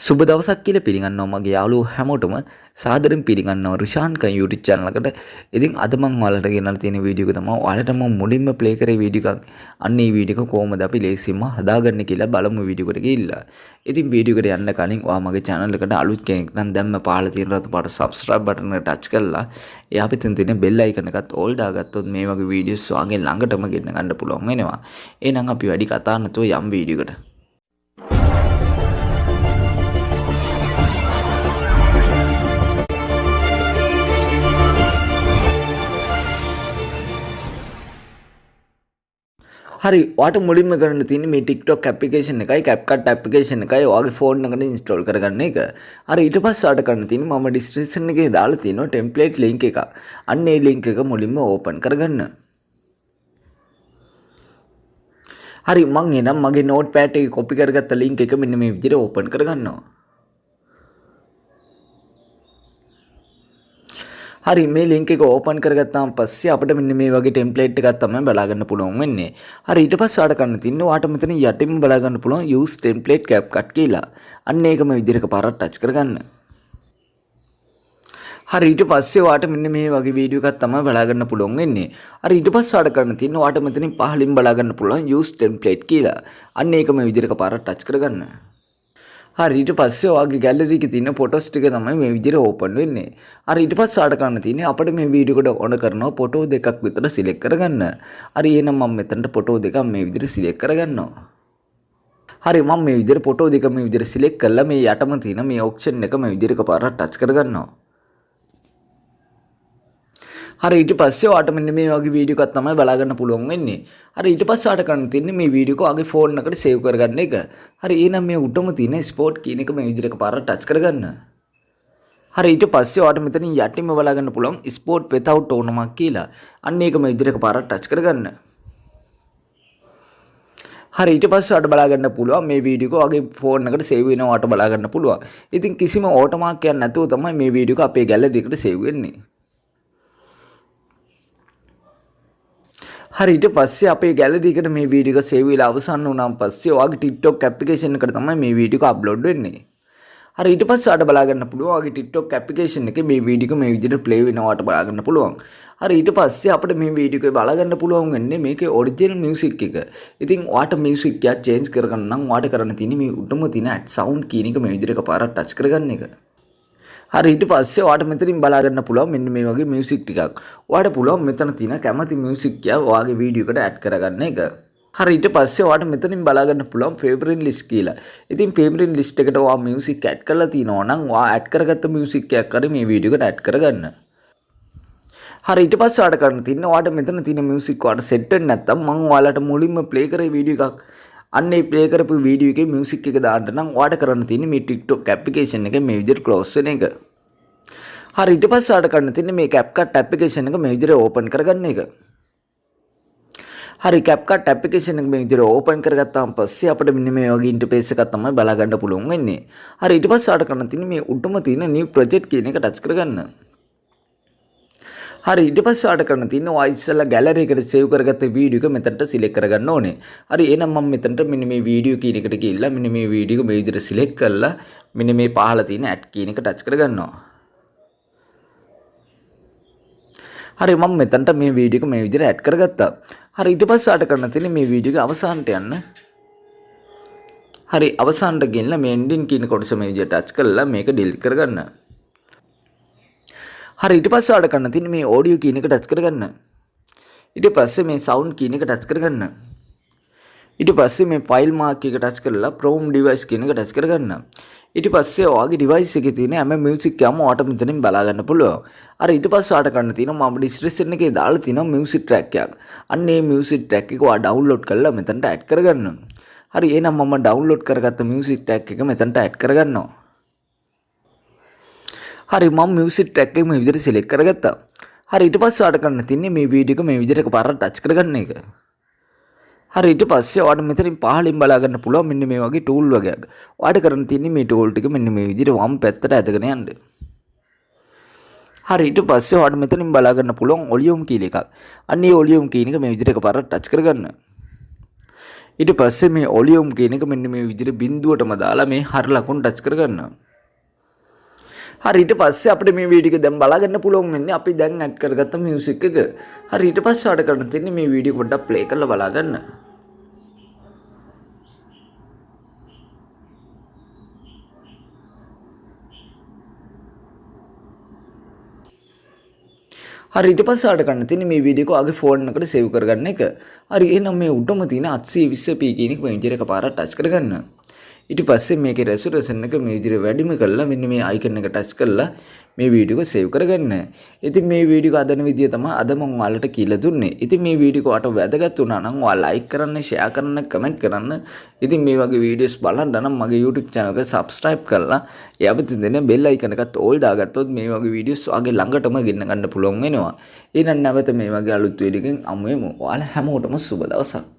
සුබ දවසක් කියලා පිළිගන්නවා මගේ යාළුවෝ හැමෝටම සාදරයෙන් පිළිගන්නවා රිෂාන් කන් YouTube channel එකට. ඉතින් අද මම ඔයාලට ගෙනල්ලා තියෙන වීඩියෝ එක තමයි ඔයාලට මම මුලින්ම ප්ලේ කරේ වීඩියෝ එකක්. අන්න ඒ වීඩියෝ එක කොහොමද අපි ලේසියෙන්ම හදාගන්නේ කියලා බලමු වීඩියෝ එකට ගිහිල්ලා. ඉතින් වීඩියෝ එකට යන්න කලින් ඔයා මගේ channel එකට අලුත් කෙනෙක් නම් දැම්ම පහළ තියෙන රතු පාට subscribe button එක touch කරලා එයා පිටින් තියෙන bell icon එකත් all දාගත්තොත් මේ වගේ වීඩියෝස් ඔයාගේ ළඟටම ගෙන්න ගන්න පුළුවන් වෙනවා. එහෙනම් අපි වැඩි කතා නැතුව යම් වීඩියෝ එකට. හරි ඔයාට මුලින්ම කරන්න තියෙන්නේ මේ TikTok application එකයි Capcut application එකයි ඔයාගේ ෆෝන් එකට install කරගන්න එක. හරි ඊට පස්සේ ඔයාට කරන්න තියෙන්නේ මම description එකේ දාලා තියෙනවා template link එක. අන්න ඒ link එක මුලින්ම open කරගන්න. හරි මම එනම් මගේ notepad එකේ copy කරගත්ත link එක මෙන්න මේ විදිහට open කරගන්නවා. හරි මේ link එක open කරගත්තාම පස්සේ අපිට මෙන්න මේ වගේ template එකක් තමයි බලා ගන්න පුළුවන් වෙන්නේ. හරි ඊට පස්සේ ඔයාලට කරන්න තියෙන්නේ ඔයාට මෙතන යටින්ම බලා ගන්න පුළුවන් use template Capcut කියලා. අන්න ඒක මේ විදිහට පාරක් touch කරගන්න. හරි ඊට පස්සේ ඔයාට මෙන්න මේ වගේ වීඩියෝ එකක් තමයි බලා ගන්න පුළුවන් වෙන්නේ. හරි ඊට පස්සේ ඔයාලට කරන්න තියෙන්නේ ඔයාට මෙතනින් පහළින් බලා ගන්න පුළුවන් use template කියලා. අන්න ඒක මේ විදිහට පාරක් touch කරගන්න. හරි ඊට පස්සේ ඔයාගේ gallery එකේ තියෙන photos ටික තමයි මේ විදිහට open වෙන්නේ. හරි ඊට පස්සේ ආඩ කරන්න තියෙන්නේ අපිට මේ වීඩියෝ එකට ඕන කරනවා photo දෙකක් විතර select කරගන්න. හරි එහෙනම් මම මෙතනට photo දෙකක් මේ විදිහට select කරගන්නවා. හරි මම මේ විදිහට photo දෙක මේ විදිහට select කරලා මේ යටම තියෙන මේ option එක මේ විදිහට පාරක් touch කරගන්නවා. හරි ඊට පස්සේ ඔයාට මෙන්න මේ වගේ වීඩියෝ එකක් තමයි බලා ගන්න පුළුවන් වෙන්නේ. හරි ඊට පස්සේ ඔයාට කරන්න තියෙන්නේ මේ වීඩියෝ එක ඔයාගේ ෆෝන් එකට සේව් කරගන්න එක. හරි එහෙනම් මේ උඩම තියෙන ස්පෝට් කියන එක මේ විදිහට පාරක් ටච් කරගන්න. හරි ඊට පස්සේ ඔයාට මෙතනින් යටින්ම බලා ගන්න පුළුවන් ස්පෝට් without tournament කියලා. අන්න ඒක මේ විදිහට පාරක් ටච් කරගන්න. හරි ඊට පස්සේ ඔයාට බලා ගන්න පුළුවන් මේ වීඩියෝ එක ඔයාගේ ෆෝන් එකට සේව් වෙනවා ඔයාට බලා ගන්න පුළුවන්. ඉතින් කිසිම ඕටෝමාක් එකක් නැතුව තමයි මේ වීඩියෝ එක අපේ ගැලරි එකට සේව් වෙන්නේ. හරි ඊට පස්සේ අපේ ගැලරි එකට මේ වීඩියෝ එක සේව් වෙලා අවසන් වුණාන් පස්සේ ඔයාගේ TikTok application එකට තමයි මේ වීඩියෝ එක අප්ලෝඩ් වෙන්නේ. හරි ඊට පස්සේ ඔයාලට බලා ගන්න පුළුවන් ඔයාගේ TikTok application එකේ මේ වීඩියෝ එක මේ විදිහට play වෙනවා ඔයාලට බලා ගන්න පුළුවන්. හරි ඊට පස්සේ අපිට මේ වීඩියෝ එක බලා ගන්න පුළුවන් වෙන්නේ මේකේ original music එක. ඉතින් ඔයාට music එක change කරගන්න නම් ඔයාට කරන්න තියෙන්නේ මේ උඩම තියෙන add sound කියන එක මේ විදිහට පාරක් touch කරගන්න එක. හරි ඊට පස්සේ ඔයාට මෙතනින් බලා ගන්න පුළුවන් මෙන්න මේ වගේ music ටිකක්. ඔයාට පුළුවන් මෙතන තියෙන කැමති music එක ඔයාගේ වීඩියෝ එකට add කරගන්න එක. හරි ඊට පස්සේ ඔයාට මෙතනින් බලා ගන්න පුළුවන් favorite list කියලා. ඉතින් favorite list එකට ඔයා music add කරලා තිනවා නම් ඔයා add කරගත්ත music එකක් හරි මේ වීඩියෝ එකට add කරගන්න. හරි ඊට පස්සේ ඔයාට කරන්න තියෙන්නේ ඔයාට මෙතන තියෙන music ඔයාට set වෙන්නේ නැත්නම් මම ඔයාලට මුලින්ම play කරේ වීඩියෝ එකක්. අන්න ඒ play කරපු වීඩියෝ එකේ music එක දාන්න නම් ඔයාට කරන්න තියෙන්නේ මේ TikTok application එක මේ විදිහට close වෙන එක. හරි ඊට පස්සේ ඔයාට කරන්න තියෙන්නේ මේ Capcut application එක මේ විදිහට open කරගන්න එක. හරි Capcut application එක මේ විදිහට open කරගත්තාම පස්සේ අපිට මෙන්න මේ වගේ interface එකක් තමයි බලා ගන්න පුළුවන් වෙන්නේ. හරි ඊට පස්සේ ඔයාට කරන්න තියෙන්නේ මේ උඩම තියෙන new project කියන එක touch කරගන්න. හරි ඊට පස්සේ ඔයාට කරන්න තියෙන්නේ ඔයා ඉස්සෙල්ලා gallery එකට save කරගත්ත වීඩියෝ එක මෙතනට select කරගන්න ඕනේ. හරි එහෙනම් මම මෙතනට මෙන්න මේ වීඩියෝ කියන එකට ගිහිල්ලා මෙන්න මේ වීඩියෝ එක මේ විදිහට select කරලා මෙන්න මේ පහළ තියෙන add කියන එක touch කරගන්නවා. හරි මම මෙතනට මේ වීඩියෝ එක මේ විදිහට add කරගත්තා. හරි ඊට පස්සේ ඔයාට කරන්න තියෙන්නේ මේ වීඩියෝ එක අවසානට යන්න. හරි අවසානට ගෙනලා මේ ending කියන කොටස මේ විදිහට touch කරලා මේක delete කරගන්න. හරි ඊට පස්සේ ඔයාලට කරන්න තියෙන්නේ මේ audio කියන එක touch කරගන්න. ඊට පස්සේ මේ sound කියන එක touch කරගන්න. ඊට පස්සේ මේ file mark එක touch කරලා from device කියන එක touch කරගන්න. ඊට පස්සේ ඔයාගේ device එකේ තියෙන හැම music එකම ඔයාට මෙතනින් බලා ගන්න පුළුවන්. අර ඊට පස්සේ ඔයාට කරන්න තියෙනවා මම description එකේ දාලා තියෙනවා music track එකක්. අන්න ඒ music track එක ඔයා download කරලා මෙතනට add කරගන්න. හරි එහෙනම් මම download කරගත්ත music track එක මෙතනට add කරගන්නවා. හරි මම music track එක මේ විදිහට select කරගත්තා. හරි ඊට පස්සේ ඔයාට කරන්න තියෙන්නේ මේ වීඩියෝ එක මේ විදිහට එකපාරට touch කරගන්න එක. හරි ඊට පස්සේ ඔයාට මෙතනින් පහළින් බලා ගන්න පුළුවන් මෙන්න මේ වගේ tool වගේක්. ඔයාට කරන්න තියෙන්නේ මේ tool ටික මෙන්න මේ විදිහට වම් පැත්තට ඇදගෙන යන්න. හරි ඊට පස්සේ ඔයාලට මෙතනින් බලා ගන්න පුළුවන් වොලියුම් කියලා එකක්. අන්න ඒ වොලියුම් කියන එක මේ විදිහට එකපාරට ටච් කරගන්න. ඊට පස්සේ මේ වොලියුම් කියන එක මෙන්න මේ විදිහට බිඳුවටම දාලා මේ හර ලකුණු ටච් කරගන්න. හරි ඊට පස්සේ අපිට මේ වීඩියෝ එක දැන් බලා ගන්න පුළුවන් වෙන්නේ අපි දැන් ඇඩ් කරගත්ත මියුසික් එක. හරි ඊට පස්සේ ඔයාලට කරන්න තියෙන්නේ මේ වීඩියෝ එක පොඩ්ඩක් ප්ලේ කරලා බලා ගන්න. හරි ඊට පස්සේ ආට කරන්න තියෙන්නේ මේ වීඩියෝ එක ඔයාගේ ෆෝන් එකට සේව් කරගන්න එක. හරි එහෙනම් මේ උඩම තියෙන 820p කියන එක මේ විදිහට එකපාරට ටච් කරගන්න. ඊට පස්සේ මේකේ රෙසොලුෂන් එක මේ විදිහට වැඩිම කරලා මෙන්න මේ අයිකන් එක ටච් කරලා මේ වීඩියෝ එක සේව් කරගන්න. ඉතින් මේ වීඩියෝ එක හදන විදිය තමයි අද මම ඔයාලට කියලා දුන්නේ. ඉතින් මේ වීඩියෝ එක ඔයාලට වැදගත් වුණා නම් ඔයාලා ලයික් කරන්න, ෂෙයා කරන්න, කමෙන්ට් කරන්න. ඉතින් මේ වගේ වීඩියෝස් බලන්න නම් මගේ YouTube channel එක subscribe කරලා එයාපිටින් දෙන bell icon එකත් all දාගත්තොත් මේ වගේ වීඩියෝස් ඔයාගේ ළඟටම ගෙන්න ගන්න පුළුවන් වෙනවා. එහෙනම් නැවත මේ වගේ අලුත් වීඩියෝ එකකින් අමු වෙමු. ඔයාලා හැමෝටම සුබ දවසක්.